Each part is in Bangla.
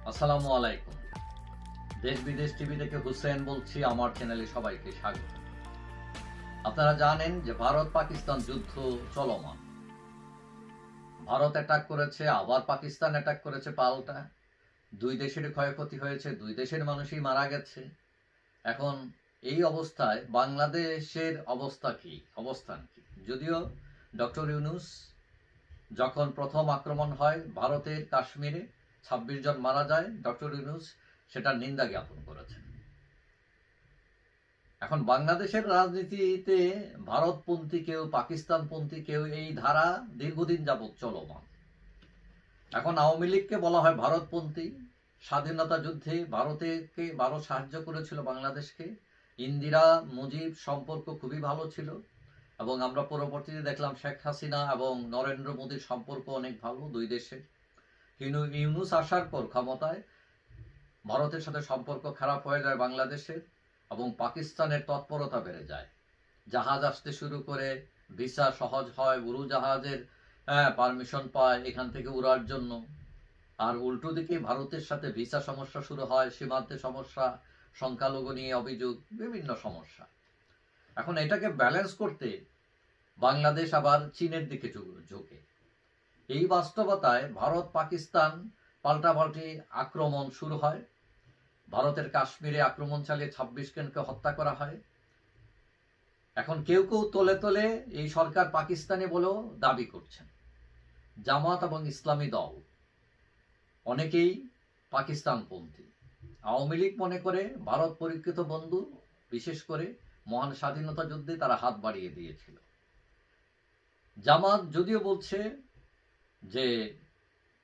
আসসালামু আলাইকুম। দেশ বিদেশ টিভি থেকে হুসেন বলছি। আমার চ্যানেলে সবাইকে স্বাগত। আপনারা জানেন যে ভারত পাকিস্তান যুদ্ধ চলমান। ভারত অ্যাটাক করেছে, আবার পাকিস্তান অ্যাটাক করেছে পাল্টা। দুই দেশেরই ক্ষয়ক্ষতি হয়েছে, দুই দেশের মানুষই মারা গেছে। এখন এই অবস্থায় বাংলাদেশের অবস্থান কি? যদিও ডক্টর ইউনূস যখন প্রথম আক্রমণ হয় ভারতের কাশ্মীরে ২৬ জন মারা যায়, ডক্টর ইউনূস সেটার নিন্দা জ্ঞাপন করেছেন। এখন বাংলাদেশের রাজনীতিতে ভারতপন্থী কেউ, পাকিস্তানপন্থী কেউ, এই ধারা দীর্ঘদিন যাবৎ চলমান। এখন আওয়ামী লীগকে বলা হয় ভারতপন্থী। স্বাধীনতা যুদ্ধে ভারত সাহায্য করেছিল বাংলাদেশকে। ইন্দিরা মুজিব সম্পর্ক খুবই ভালো ছিল এবং আমরা পরবর্তীতে দেখলাম শেখ হাসিনা এবং নরেন্দ্র মোদীর সম্পর্ক অনেক ভালো দুই দেশের। ইউনূস আসার পর ক্ষমতায় ভারতের সাথে সম্পর্ক খারাপ হয়ে যায় বাংলাদেশের এবং পাকিস্তানের তৎপরতা বেড়ে যায়। জাহাজ আসতে শুরু করে, ভিসা সহজ হয়, উড়োজাহাজের পারমিশন পায় এখান থেকে উড়ার জন্য। আর উল্টো দিকে ভারতের সাথে ভিসা সমস্যা শুরু হয়, সীমান্তে সমস্যা, সংখ্যালঘু নিয়ে অভিযোগ, বিভিন্ন সমস্যা। এখন এটাকে ব্যালেন্স করতে বাংলাদেশ আবার চীনের দিকে ঝুঁকে। এই বাস্তবতায় ভারত পাকিস্তান পাল্টাপাল্টি আক্রমণ শুরু হয়। ভারতের কাশ্মীরে আক্রমণ চালিয়ে ২৬ জনকে হত্যা করা হয়। এখন কেউ কেউ তলে তলে এই সরকার পাকিস্তানি বলেও দাবি করছেন। জামাত এবং ইসলামী দল অনেকেই পাকিস্তানপন্থী। আওয়ামী লীগ মনে করে ভারত পরীক্ষিত বন্ধু, বিশেষ করে মহান স্বাধীনতা যুদ্ধে তারা হাত বাড়িয়ে দিয়েছিল। জামাত যদিও বলছে যে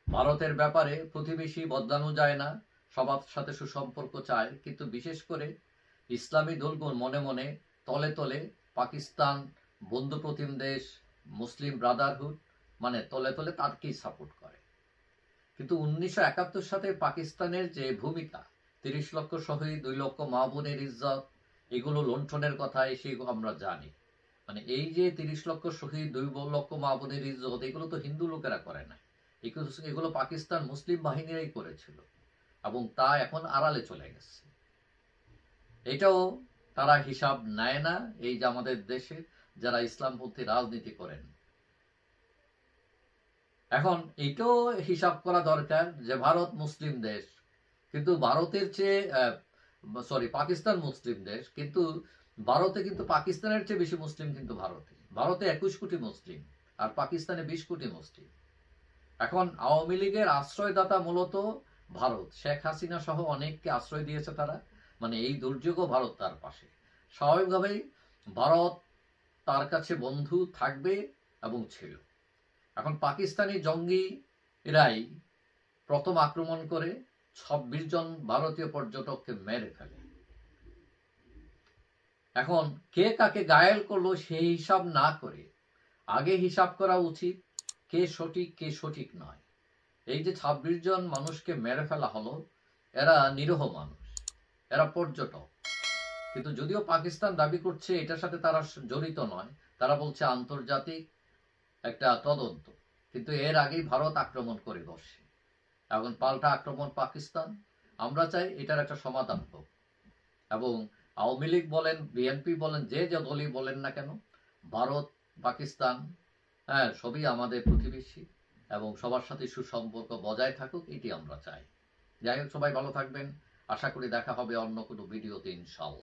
ভারতের ব্যাপারে প্রতিবেশী বদলানো যায় না, সবার সাথে সুসম্পর্ক চায়, কিন্তু বিশেষ করে ইসলামী দলগুলো মনে মনে তলে তলে পাকিস্তান বন্ধু প্রতিম দেশ, মুসলিম ব্রাদারহুড, মানে তলে তলে তারকেই সাপোর্ট করে। কিন্তু ১৯৭১ সালে পাকিস্তানের যে ভূমিকা, ৩০ লক্ষ শহীদ, ২ লক্ষ মা বোনের ইজ্জত, এগুলো লুণ্ঠনের কথা সেগুলো আমরা জানি। মানে এই যে ৩০ লক্ষ শহীদ, ২ লক্ষ মা বোনের ইজ্জত, এগুলো তো হিন্দু লোকেরা করে না, এগুলো পাকিস্তান মুসলিম বাহিনীরাই করেছিল এবং তা এখন আড়ালে চলে গেছে। এটাও তারা হিসাব নেয় না, এই যে আমাদের দেশে যারা ইসলামপন্থী রাজনীতি করেন। এখন এইটাও হিসাব করা দরকার যে ভারত মুসলিম দেশ, কিন্তু ভারতের চেয়ে পাকিস্তান মুসলিম দেশ, কিন্তু ভারতে কিন্তু পাকিস্তানের চেয়ে বেশি মুসলিম কিন্তু ভারতে ২১ কোটি মুসলিম আর পাকিস্তানে ২০ কোটি মুসলিম। এখন আওয়ামী লীগের আশ্রয়দাতা মূলত ভারত, শেখ হাসিনা সহ অনেককে আশ্রয় দিয়েছে তারা, মানে এই দুর্যোগও ভারত তার পাশে। স্বাভাবিকভাবেই ভারত তার কাছে বন্ধু থাকবে এবং ছিল। এখন পাকিস্তানি জঙ্গিরাই প্রথম আক্রমণ করে ২৬ জন ভারতীয় পর্যটককে মেরে ফেলে। এখন কে কাকে ঘায়েল করলো সেই হিসাব না করে আগে হিসাব করা উচিত কে সঠিক নয়। এই যে ২৬ জন মানুষকে মেরে ফেলা হলো, এরা নিরীহ মানুষ, এরা পর্যটক। কিন্তু যদিও পাকিস্তান দাবি করছে এটার সাথে তারা জড়িত নয়, তারা বলছে আন্তর্জাতিক একটা তদন্ত, কিন্তু এর আগেই ভারত আক্রমণ করে বসে। এখন পাল্টা আক্রমণ পাকিস্তান। আমরা চাই এটার একটা সমাধান হোক এবং আওয়ামী লীগ বলেন, বিএনপি বলেন, যে যে দলই বলেন না কেন, ভারত পাকিস্তান সবই আমাদের প্রতিবেশী এবং সবার সাথে সুসম্পর্ক বজায় থাকুক, এটি আমরা চাই। যাই হোক, সবাই ভালো থাকবেন। আশা করি দেখা হবে অন্য কোনো ভিডিওতে, ইনশাআল্লাহ।